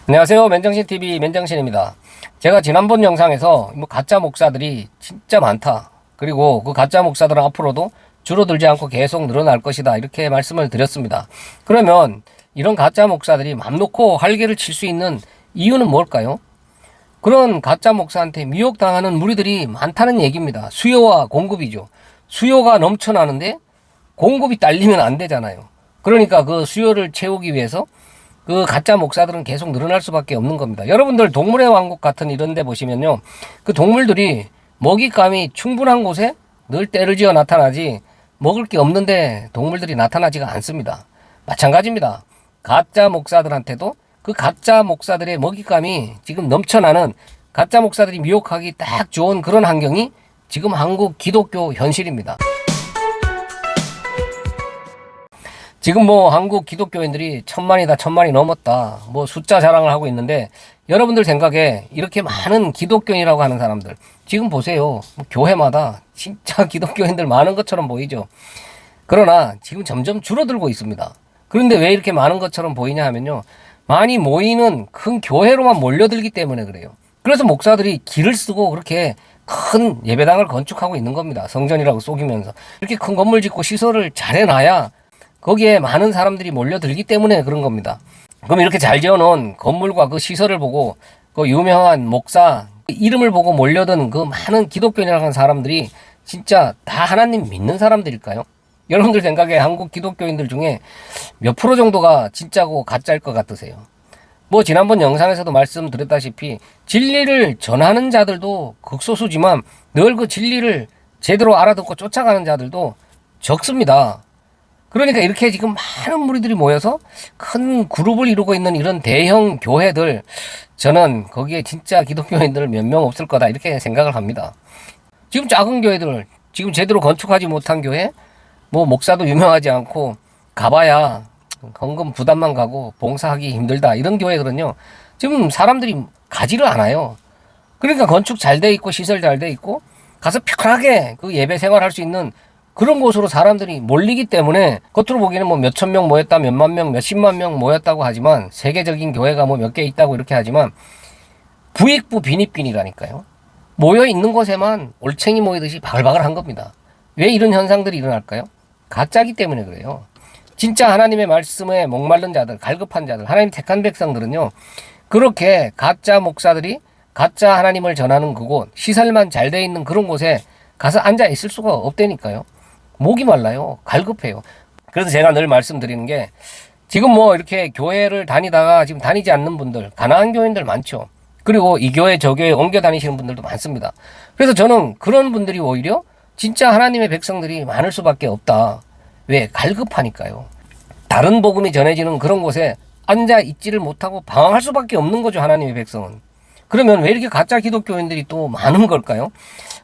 안녕하세요. 맨정신TV 맨정신입니다. 제가 지난번 영상에서 가짜 목사들이 진짜 많다. 그리고 그 가짜 목사들은 앞으로도 줄어들지 않고 계속 늘어날 것이다. 이렇게 말씀을 드렸습니다. 그러면 이런 가짜 목사들이 맘 놓고 활개를 칠 수 있는 이유는 뭘까요? 그런 가짜 목사한테 미혹당하는 무리들이 많다는 얘기입니다. 수요와 공급이죠. 수요가 넘쳐나는데 공급이 딸리면 안 되잖아요. 그러니까 그 수요를 채우기 위해서 그 가짜 목사들은 계속 늘어날 수밖에 없는 겁니다. 여러분들 동물의 왕국 같은 이런 데 보시면요. 그 동물들이 먹잇감이 충분한 곳에 늘 때를 지어 나타나지 먹을 게 없는데 동물들이 나타나지가 않습니다. 마찬가지입니다. 가짜 목사들한테도 그 가짜 목사들의 먹잇감이 지금 넘쳐나는 가짜 목사들이 미혹하기 딱 좋은 그런 환경이 지금 한국 기독교 현실입니다. 지금 한국 기독교인들이 1000만이 넘었다. 숫자 자랑을 하고 있는데 여러분들 생각에 이렇게 많은 기독교인이라고 하는 사람들 지금 보세요. 교회마다 진짜 기독교인들 많은 것처럼 보이죠. 그러나 지금 점점 줄어들고 있습니다. 그런데 왜 이렇게 많은 것처럼 보이냐 하면요. 많이 모이는 큰 교회로만 몰려들기 때문에 그래요. 그래서 목사들이 길을 쓰고 그렇게 큰 예배당을 건축하고 있는 겁니다. 성전이라고 속이면서. 이렇게 큰 건물 짓고 시설을 잘 해놔야 거기에 많은 사람들이 몰려들기 때문에 그런 겁니다. 그럼 이렇게 잘 지어놓은 건물과 그 시설을 보고 그 유명한 목사 이름을 보고 몰려든 그 많은 기독교인이라는 사람들이 진짜 다 하나님 믿는 사람들일까요? 여러분들 생각에 한국 기독교인들 중에 몇 프로 정도가 진짜고 가짜일 것 같으세요? 지난번 영상에서도 말씀드렸다시피 진리를 전하는 자들도 극소수지만 늘 그 진리를 제대로 알아듣고 쫓아가는 자들도 적습니다. 그러니까 이렇게 지금 많은 무리들이 모여서 큰 그룹을 이루고 있는 이런 대형 교회들, 저는 거기에 진짜 기독교인들 몇 명 없을 거다 이렇게 생각을 합니다. 지금 작은 교회들, 지금 제대로 건축하지 못한 교회, 목사도 유명하지 않고 가봐야 헌금 부담만 가고 봉사하기 힘들다 이런 교회들은요 지금 사람들이 가지를 않아요. 그러니까 건축 잘 돼 있고 시설 잘 돼 있고 가서 편하게 그 예배 생활할 수 있는 그런 곳으로 사람들이 몰리기 때문에 겉으로 보기에는 몇천 명 모였다, 몇만 명, 몇십만 명 모였다고 하지만 세계적인 교회가 몇 개 있다고 이렇게 하지만 부익부 빈익빈이라니까요. 모여 있는 곳에만 올챙이 모이듯이 바글바글한 겁니다. 왜 이런 현상들이 일어날까요? 가짜기 때문에 그래요. 진짜 하나님의 말씀에 목마른 자들, 갈급한 자들, 하나님 택한 백성들은요. 그렇게 가짜 목사들이 가짜 하나님을 전하는 그곳, 시설만 잘 돼 있는 그런 곳에 가서 앉아 있을 수가 없다니까요. 목이 말라요. 갈급해요. 그래서 제가 늘 말씀드리는 게 지금 이렇게 교회를 다니다가 지금 다니지 않는 분들, 가난한 교인들 많죠. 그리고 이 교회 저 교회 옮겨 다니시는 분들도 많습니다. 그래서 저는 그런 분들이 오히려 진짜 하나님의 백성들이 많을 수밖에 없다. 왜? 갈급하니까요. 다른 복음이 전해지는 그런 곳에 앉아 있지를 못하고 방황할 수밖에 없는 거죠. 하나님의 백성은. 그러면 왜 이렇게 가짜 기독교인들이 또 많은 걸까요?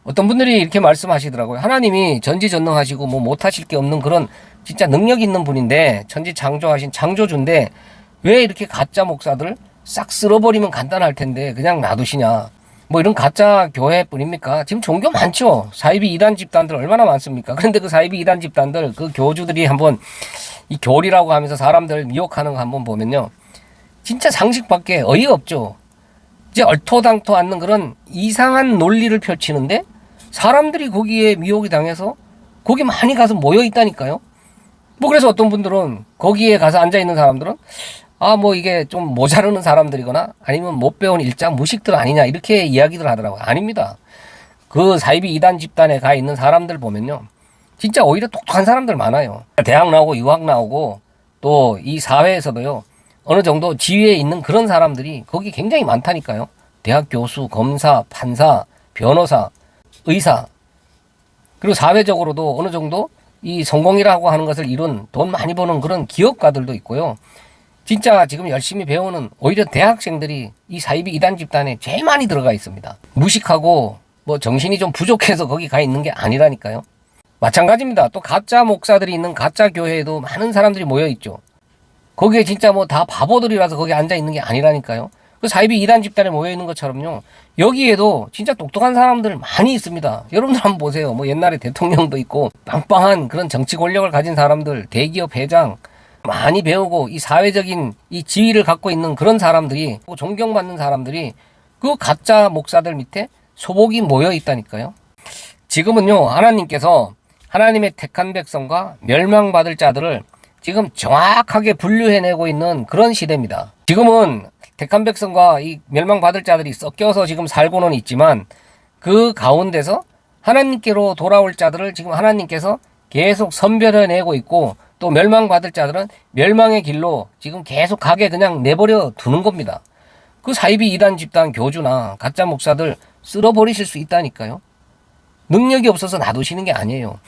어떤 분들이 이렇게 말씀하시더라고요. 하나님이 전지전능하시고 못하실 게 없는 그런 진짜 능력 있는 분인데 천지창조하신 창조주인데 왜 이렇게 가짜 목사들 싹 쓸어버리면 간단할 텐데 그냥 놔두시냐. 이런 가짜 교회뿐입니까? 지금 종교 많죠. 사이비 이단 집단들 얼마나 많습니까? 그런데 그 사이비 이단 집단들 그 교주들이 한번 이 교리라고 하면서 사람들 미혹하는 거 한번 보면요. 진짜 상식밖에 어이가 없죠. 이제 얼토당토 않는 그런 이상한 논리를 펼치는데 사람들이 거기에 미혹이 당해서 거기 많이 가서 모여 있다니까요. 그래서 어떤 분들은 거기에 가서 앉아 있는 사람들은 이게 좀 모자르는 사람들이거나 아니면 못 배운 일장 무식들 아니냐 이렇게 이야기들 하더라고요. 아닙니다. 그 사이비 이단 집단에 가 있는 사람들 보면요. 진짜 오히려 똑똑한 사람들 많아요. 대학 나오고 유학 나오고 또 이 사회에서도요. 어느 정도 지위에 있는 그런 사람들이 거기 굉장히 많다니까요. 대학 교수, 검사, 판사, 변호사, 의사 그리고 사회적으로도 어느 정도 이 성공이라고 하는 것을 이룬 돈 많이 버는 그런 기업가들도 있고요. 진짜 지금 열심히 배우는 오히려 대학생들이 이 사이비 이단 집단에 제일 많이 들어가 있습니다. 무식하고 정신이 좀 부족해서 거기 가 있는 게 아니라니까요. 마찬가지입니다. 또 가짜 목사들이 있는 가짜 교회에도 많은 사람들이 모여 있죠. 거기에 진짜 다 바보들이라서 거기 앉아 있는 게 아니라니까요. 그 사이비 이단 집단에 모여 있는 것처럼요. 여기에도 진짜 똑똑한 사람들 많이 있습니다. 여러분들 한번 보세요. 옛날에 대통령도 있고 빵빵한 그런 정치 권력을 가진 사람들, 대기업 회장, 많이 배우고 이 사회적인 이 지위를 갖고 있는 그런 사람들이, 존경받는 사람들이 그 가짜 목사들 밑에 소복이 모여 있다니까요. 지금은요, 하나님께서 하나님의 택한 백성과 멸망받을 자들을 지금 정확하게 분류해내고 있는 그런 시대입니다. 지금은 택한 백성과 이 멸망받을 자들이 섞여서 지금 살고는 있지만 그 가운데서 하나님께로 돌아올 자들을 지금 하나님께서 계속 선별해내고 있고, 또 멸망받을 자들은 멸망의 길로 지금 계속 가게 그냥 내버려 두는 겁니다. 그 사이비 이단 집단 교주나 가짜 목사들 쓸어버리실 수 있다니까요. 능력이 없어서 놔두시는 게 아니에요.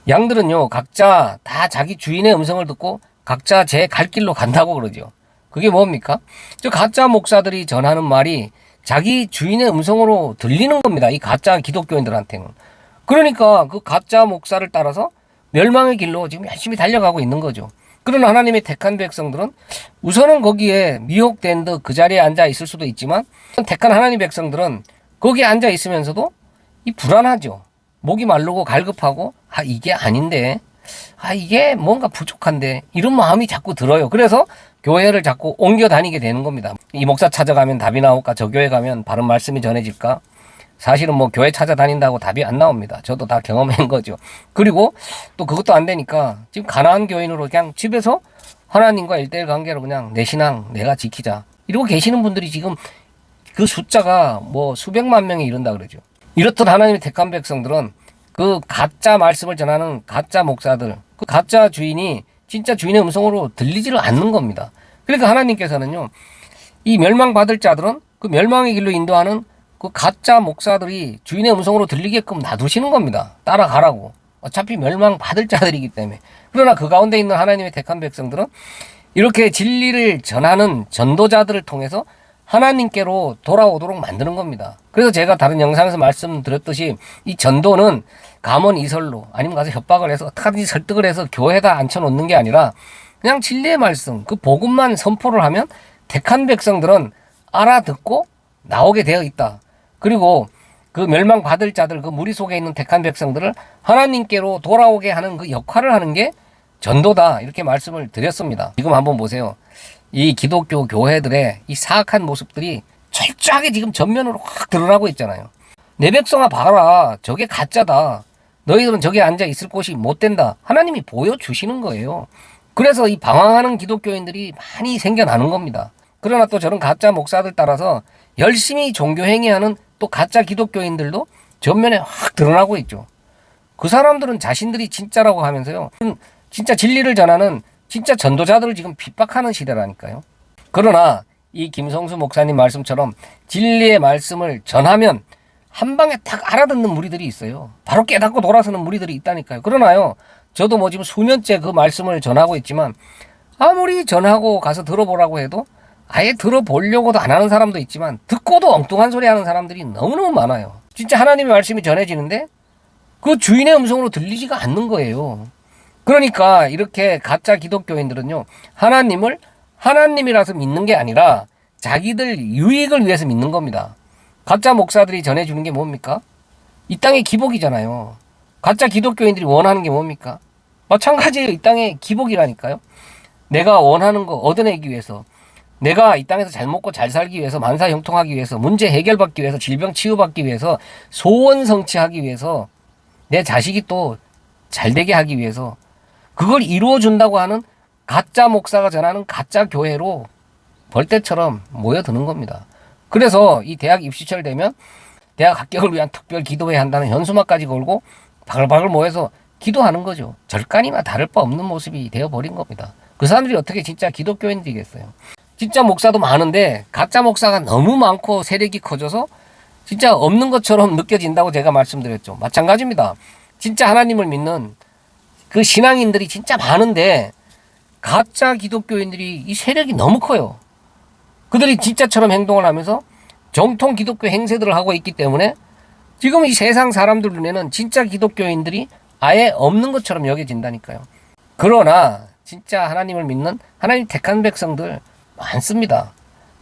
양들은요, 각자 다 자기 주인의 음성을 듣고 각자 제 갈 길로 간다고 그러죠. 그게 뭡니까? 저 가짜 목사들이 전하는 말이 자기 주인의 음성으로 들리는 겁니다. 이 가짜 기독교인들한테는. 그러니까 그 가짜 목사를 따라서 멸망의 길로 지금 열심히 달려가고 있는 거죠. 그러나 하나님의 택한 백성들은 우선은 거기에 미혹된 듯 그 자리에 앉아 있을 수도 있지만, 택한 하나님 백성들은 거기에 앉아 있으면서도 이 불안하죠. 목이 마르고 갈급하고, 이게 아닌데, 이게 뭔가 부족한데, 이런 마음이 자꾸 들어요. 그래서 교회를 자꾸 옮겨 다니게 되는 겁니다. 이 목사 찾아가면 답이 나올까? 저 교회 가면 바른 말씀이 전해질까? 사실은 뭐 교회 찾아다닌다고 답이 안 나옵니다. 저도 다 경험한 거죠. 그리고 또 그것도 안 되니까 지금 가난한 교인으로 그냥 집에서 하나님과 1:1 관계로 그냥 내 신앙 내가 지키자 이러고 계시는 분들이 지금 그 숫자가 뭐 수백만 명에 이른다 그러죠. 이렇듯 하나님의 택한 백성들은 그 가짜 말씀을 전하는 가짜 목사들, 그 가짜 주인이 진짜 주인의 음성으로 들리지를 않는 겁니다. 그러니까 하나님께서는요, 이 멸망받을 자들은 그 멸망의 길로 인도하는 그 가짜 목사들이 주인의 음성으로 들리게끔 놔두시는 겁니다. 따라가라고. 어차피 멸망받을 자들이기 때문에. 그러나 그 가운데 있는 하나님의 택한 백성들은 이렇게 진리를 전하는 전도자들을 통해서 하나님께로 돌아오도록 만드는 겁니다. 그래서 제가 다른 영상에서 말씀드렸듯이 이 전도는 감언 이설로 아니면 가서 협박을 해서 어떻게든지 설득을 해서 교회에다 앉혀놓는 게 아니라 그냥 진리의 말씀, 그 복음만 선포를 하면 택한 백성들은 알아듣고 나오게 되어 있다. 그리고 그 멸망받을 자들, 그 무리 속에 있는 택한 백성들을 하나님께로 돌아오게 하는 그 역할을 하는 게 전도다. 이렇게 말씀을 드렸습니다. 지금 한번 보세요. 이 기독교 교회들의 이 사악한 모습들이 철저하게 지금 전면으로 확 드러나고 있잖아요. 내 백성아 봐라. 저게 가짜다. 너희들은 저기 앉아 있을 곳이 못 된다. 하나님이 보여주시는 거예요. 그래서 이 방황하는 기독교인들이 많이 생겨나는 겁니다. 그러나 또 저런 가짜 목사들 따라서 열심히 종교행위하는 또 가짜 기독교인들도 전면에 확 드러나고 있죠. 그 사람들은 자신들이 진짜라고 하면서요, 진짜 진리를 전하는 진짜 전도자들을 지금 핍박하는 시대라니까요. 그러나 이 김성수 목사님 말씀처럼 진리의 말씀을 전하면 한 방에 딱 알아듣는 무리들이 있어요. 바로 깨닫고 돌아서는 무리들이 있다니까요. 그러나요, 저도 뭐 지금 수년째 그 말씀을 전하고 있지만 아무리 전하고 가서 들어보라고 해도 아예 들어보려고도 안 하는 사람도 있지만 듣고도 엉뚱한 소리 하는 사람들이 너무너무 많아요. 진짜 하나님의 말씀이 전해지는데 그 주인의 음성으로 들리지가 않는 거예요. 그러니까 이렇게 가짜 기독교인들은요, 하나님을 하나님이라서 믿는 게 아니라 자기들 유익을 위해서 믿는 겁니다. 가짜 목사들이 전해주는 게 뭡니까? 이 땅의 기복이잖아요. 가짜 기독교인들이 원하는 게 뭡니까? 마찬가지예요. 이 땅의 기복이라니까요. 내가 원하는 거 얻어내기 위해서, 내가 이 땅에서 잘 먹고 잘 살기 위해서, 만사 형통하기 위해서, 문제 해결받기 위해서, 질병 치유받기 위해서, 소원 성취하기 위해서, 내 자식이 또 잘 되게 하기 위해서 그걸 이루어준다고 하는 가짜 목사가 전하는 가짜 교회로 벌떼처럼 모여드는 겁니다. 그래서 이 대학 입시철 되면 대학 합격을 위한 특별 기도회 한다는 현수막까지 걸고 바글바글 모여서 기도하는 거죠. 절간이나 다를 바 없는 모습이 되어버린 겁니다. 그 사람들이 어떻게 진짜 기독교인들이겠어요. 진짜 목사도 많은데 가짜 목사가 너무 많고 세력이 커져서 진짜 없는 것처럼 느껴진다고 제가 말씀드렸죠. 마찬가지입니다. 진짜 하나님을 믿는 그 신앙인들이 진짜 많은데 가짜 기독교인들이 이 세력이 너무 커요. 그들이 진짜처럼 행동을 하면서 정통 기독교 행세들을 하고 있기 때문에 지금 이 세상 사람들 눈에는 진짜 기독교인들이 아예 없는 것처럼 여겨진다니까요. 그러나 진짜 하나님을 믿는 하나님 택한 백성들 많습니다.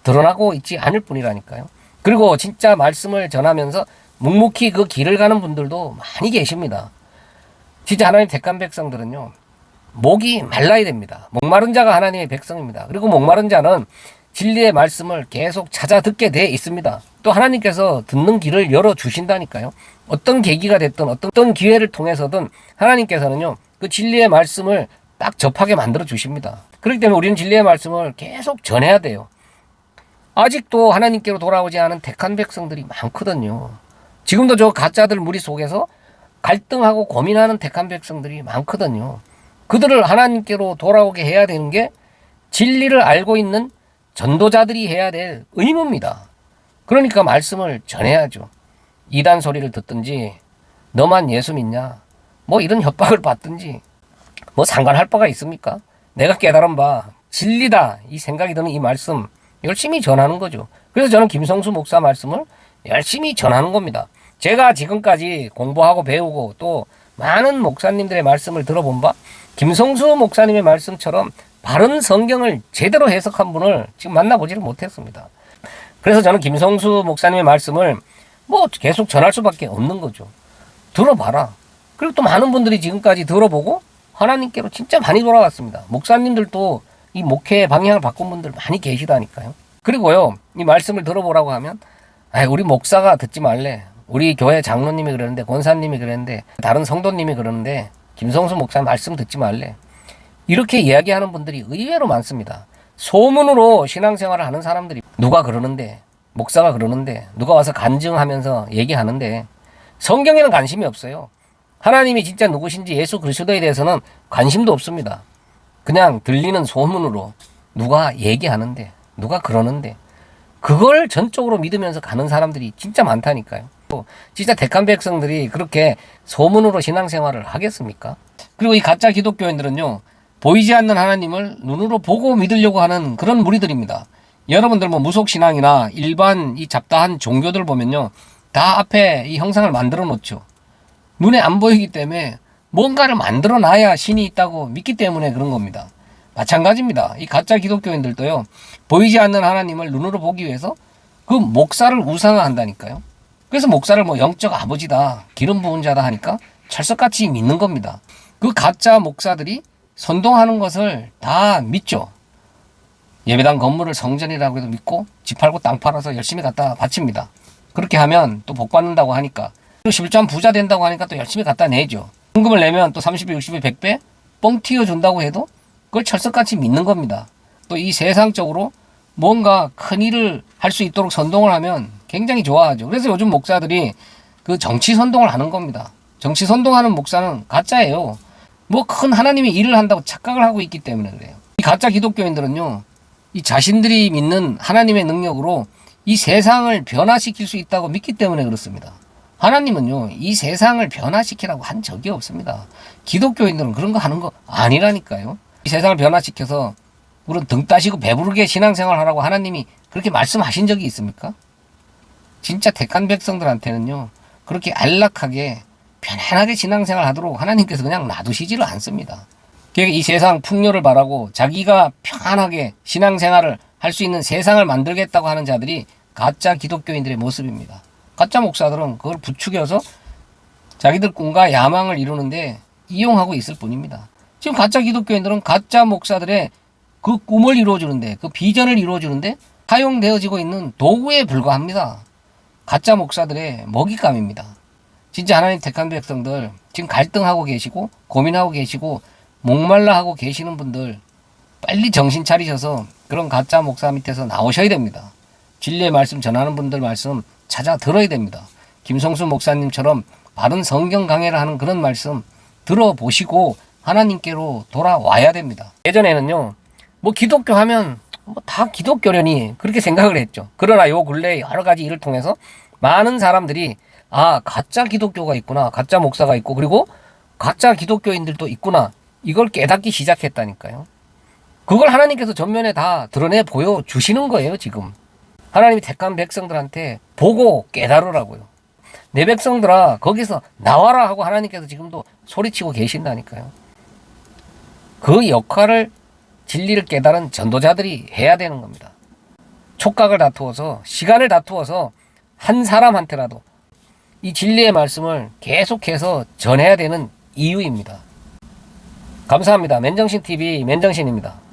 드러나고 있지 않을 뿐이라니까요. 그리고 진짜 말씀을 전하면서 묵묵히 그 길을 가는 분들도 많이 계십니다. 진짜 하나님 택한 백성들은요, 목이 말라야 됩니다. 목마른 자가 하나님의 백성입니다. 그리고 목마른 자는 진리의 말씀을 계속 찾아 듣게 돼 있습니다. 또 하나님께서 듣는 길을 열어주신다니까요. 어떤 계기가 됐든 어떤 기회를 통해서든 하나님께서는요, 그 진리의 말씀을 딱 접하게 만들어 주십니다. 그렇기 때문에 우리는 진리의 말씀을 계속 전해야 돼요. 아직도 하나님께로 돌아오지 않은 택한 백성들이 많거든요. 지금도 저 가짜들 무리 속에서 갈등하고 고민하는 택한 백성들이 많거든요. 그들을 하나님께로 돌아오게 해야 되는 게 진리를 알고 있는 전도자들이 해야 될 의무입니다. 그러니까 말씀을 전해야죠. 이단 소리를 듣든지 너만 예수 믿냐 뭐 이런 협박을 받든지 뭐 상관할 바가 있습니까? 내가 깨달은 바 진리다 이 생각이 드는 이 말씀 열심히 전하는 거죠. 그래서 저는 김성수 목사 말씀을 열심히 전하는 겁니다. 제가 지금까지 공부하고 배우고 또 많은 목사님들의 말씀을 들어본 바 김성수 목사님의 말씀처럼 바른 성경을 제대로 해석한 분을 지금 만나보지를 못했습니다. 그래서 저는 김성수 목사님의 말씀을 뭐 계속 전할 수밖에 없는 거죠. 들어봐라. 그리고 또 많은 분들이 지금까지 들어보고 하나님께로 진짜 많이 돌아왔습니다. 목사님들도 이 목회의 방향을 바꾼 분들 많이 계시다니까요. 그리고요, 이 말씀을 들어보라고 하면 우리 목사가 듣지 말래. 우리 교회 장로님이 그러는데, 권사님이 그러는데, 다른 성도님이 그러는데 김성수 목사 말씀 듣지 말래. 이렇게 이야기하는 분들이 의외로 많습니다. 소문으로 신앙생활을 하는 사람들이 누가 그러는데, 목사가 그러는데, 누가 와서 간증하면서 얘기하는데 성경에는 관심이 없어요. 하나님이 진짜 누구신지 예수 그리스도에 대해서는 관심도 없습니다. 그냥 들리는 소문으로 누가 얘기하는데, 누가 그러는데 그걸 전적으로 믿으면서 가는 사람들이 진짜 많다니까요. 진짜 택한 백성들이 그렇게 소문으로 신앙생활을 하겠습니까? 그리고 이 가짜 기독교인들은요, 보이지 않는 하나님을 눈으로 보고 믿으려고 하는 그런 무리들입니다. 여러분들 뭐 무속신앙이나 일반 이 잡다한 종교들 보면요, 다 앞에 이 형상을 만들어 놓죠. 눈에 안 보이기 때문에 뭔가를 만들어 놔야 신이 있다고 믿기 때문에 그런 겁니다. 마찬가지입니다. 이 가짜 기독교인들도요, 보이지 않는 하나님을 눈으로 보기 위해서 그 목사를 우상화한다니까요. 그래서 목사를 뭐 영적 아버지다, 기름 부은 자다 하니까 철석같이 믿는 겁니다. 그 가짜 목사들이 선동하는 것을 다 믿죠. 예배당 건물을 성전이라고 해도 믿고 집 팔고 땅 팔아서 열심히 갖다 바칩니다. 그렇게 하면 또 복 받는다고 하니까, 또 실전 부자 된다고 하니까 또 열심히 갖다 내죠. 헌금을 내면 또 30배, 60배, 100배 뻥 튀어준다고 해도 그걸 철석같이 믿는 겁니다. 또 이 세상적으로 뭔가 큰 일을 할 수 있도록 선동을 하면 굉장히 좋아하죠. 그래서 요즘 목사들이 그 정치 선동을 하는 겁니다. 정치 선동하는 목사는 가짜예요. 뭐 큰 하나님이 일을 한다고 착각을 하고 있기 때문에 그래요. 이 가짜 기독교인들은요, 이 자신들이 믿는 하나님의 능력으로 이 세상을 변화시킬 수 있다고 믿기 때문에 그렇습니다. 하나님은요, 이 세상을 변화시키라고 한 적이 없습니다. 기독교인들은 그런 거 하는 거 아니라니까요. 이 세상을 변화시켜서 우리는 등 따시고 배부르게 신앙생활 하라고 하나님이 그렇게 말씀하신 적이 있습니까? 진짜 택한 백성들한테는요, 그렇게 안락하게 편안하게 신앙생활 하도록 하나님께서 그냥 놔두시지를 않습니다. 그러니까 이 세상 풍요를 바라고 자기가 편안하게 신앙생활을 할 수 있는 세상을 만들겠다고 하는 자들이 가짜 기독교인들의 모습입니다. 가짜 목사들은 그걸 부추겨서 자기들 꿈과 야망을 이루는데 이용하고 있을 뿐입니다. 지금 가짜 기독교인들은 가짜 목사들의 그 꿈을 이루어주는데, 그 비전을 이루어주는데 사용되어지고 있는 도구에 불과합니다. 가짜 목사들의 먹잇감입니다. 진짜 하나님 택한 백성들, 지금 갈등하고 계시고 고민하고 계시고 목말라 하고 계시는 분들, 빨리 정신 차리셔서 그런 가짜 목사 밑에서 나오셔야 됩니다. 진리의 말씀 전하는 분들 말씀 찾아 들어야 됩니다. 김성수 목사님처럼 바른 성경 강해를 하는 그런 말씀 들어보시고 하나님께로 돌아와야 됩니다. 예전에는요, 뭐 기독교 하면 뭐 다 기독교려니 그렇게 생각을 했죠. 그러나 요 근래 여러 가지 일을 통해서 많은 사람들이 가짜 기독교가 있구나, 가짜 목사가 있고, 그리고 가짜 기독교인들도 있구나, 이걸 깨닫기 시작했다니까요. 그걸 하나님께서 전면에 다 드러내 보여주시는 거예요. 지금 하나님이 택한 백성들한테 보고 깨달으라고요. 내 백성들아 거기서 나와라 하고 하나님께서 지금도 소리치고 계신다니까요. 그 역할을 진리를 깨달은 전도자들이 해야 되는 겁니다. 촉각을 다투어서, 시간을 다투어서 한 사람한테라도 이 진리의 말씀을 계속해서 전해야 되는 이유입니다. 감사합니다. 맨정신 TV 맨정신입니다.